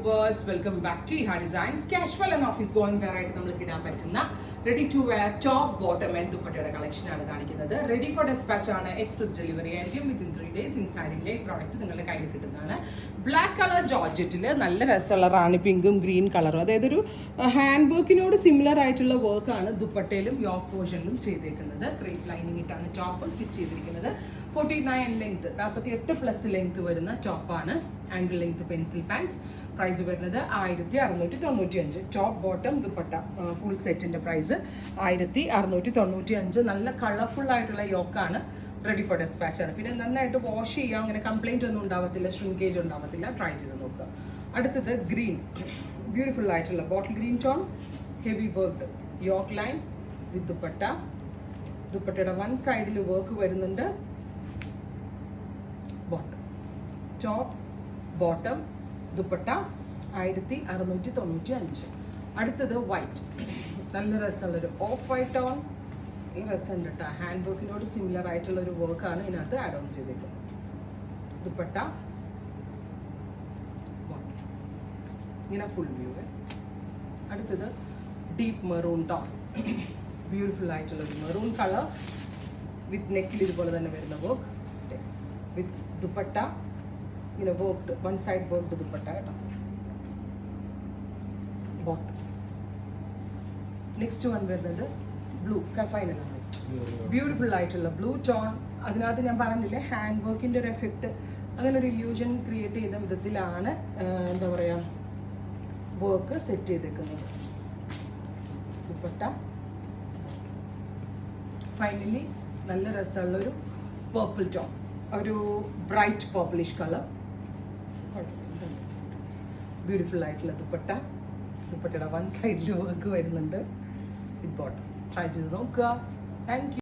viewers, welcome back to Iha Designs. Casual and office going wear ആയിട്ട് നമുക്ക് ഇടാൻ പറ്റുന്ന ready to wear top bottom and ദുപ്പട്ടയുടെ collection ആണ് കാണിക്കുന്നത്. Ready for dispatch ആണ്, express delivery ആയിരിക്കും. Within 3 days inside the product നിങ്ങളുടെ കയ്യിൽ കിട്ടുന്നതാണ്. ബ്ലാക്ക് കളർ ജോർജറ്റിൽ നല്ല രസമുള്ള റാണി പിങ്കും ഗ്രീൻ കളറും, അതായത് ഒരു ഹാൻഡ് വർക്കിനോട് സിമിലർ ആയിട്ടുള്ള വർക്കാണ് ദുപ്പട്ടയിലും യോക്ക് പോർഷനിലും ചെയ്തേക്കുന്നത്. ക്രേപ്പ് ലൈനിങ് ഇട്ടാണ് ടോപ്പ് സ്റ്റിച്ച് ചെയ്തിരിക്കുന്നത്. 49 ലെങ്ത്, 48+ ലെങ്ത് വരുന്ന ടോപ്പാണ്. Ankle length pencil pants. Price വരുന്നത് 1695. ടോപ്പ് ബോട്ടം ദുപ്പട്ട ഫുൾ സെറ്റിന്റെ പ്രൈസ് 1695. നല്ല കളർഫുൾ ആയിട്ടുള്ള യോക്കാണ്. റെഡി ഫോർ ഡെസ്പാച്ച് ആണ്. പിന്നെ നന്നായിട്ട് വാഷ് ചെയ്യാം, അങ്ങനെ കംപ്ലൈന്റ് ഒന്നും ഉണ്ടാവത്തില്ല, ഷ്രിങ്കേജ് ഉണ്ടാവത്തില്ല. ട്രൈ ചെയ്ത് നോക്കുക. അടുത്തത് ഗ്രീൻ, ബ്യൂട്ടിഫുൾ ആയിട്ടുള്ള bottle green tone, heavy worked yoke line with dupatta. ദുപ്പട്ടയുടെ വൺ സൈഡിൽ വർക്ക് വരുന്നുണ്ട്. Bottom top bottom dupatta 1695. അടുത്തത് വൈറ്റ്, നല്ല രസമുള്ളൊരു ഓഫ് വൈറ്റ് ടോൺ. ഈ രസമുണ്ട് കേട്ടോ. ഹാൻഡ് വർക്കിനോട് സിമിലർ ആയിട്ടുള്ള ഒരു വർക്കാണ് ഇതിനകത്ത് ആഡ് ഓൺ ചെയ്തേക്കുന്നത്. ദുപ്പട്ട ഇങ്ങനെ ഫുൾ വ്യൂ. അടുത്തത് ഡീപ്പ് മെറൂൺ ടോൺ, ബ്യൂട്ടിഫുൾ ആയിട്ടുള്ള ഒരു മെറൂൺ കളർ വിത്ത് നെക്കിൽ ഇതുപോലെ തന്നെ വരുന്ന വർക്ക് വിത്ത് ദുപ്പട്ട ഇങ്ങനെ worked, one side worked dupatta കേട്ടോ. ബോട്ടം നെക്സ്റ്റ് വൺ വരുന്നത് ബ്ലൂ, ഫൈനലാണ്. ബ്യൂട്ടിഫുൾ ആയിട്ടുള്ള ബ്ലൂ ടോൺ. അതിനകത്ത് ഞാൻ പറഞ്ഞില്ലേ, ഹാൻഡ് വർക്കിൻ്റെ ഒരു എഫക്റ്റ്, അങ്ങനെ ഒരു ഇല്യൂഷൻ ക്രിയേറ്റ് ചെയ്ത വിധത്തിലാണ് എന്താ പറയുക വർക്ക് സെറ്റ് ചെയ്തേക്കുന്നത്. ദുപ്പട്ട ഫൈനലി നല്ല രസമുള്ളൊരു പേർപ്പിൾ ടോൺ, ഒരു ബ്രൈറ്റ് പർപ്പിളിഷ് കളർ. ബ്യൂട്ടിഫുൾ ആയിട്ടുള്ള ദുപ്പട്ട. ദുപ്പട്ടയുടെ വൺ സൈഡിൽ വർക്ക് വരുന്നുണ്ട് വിത്ത് ബോട്ടം. ട്രൈ ചെയ്ത് നോക്കുക. Thank you.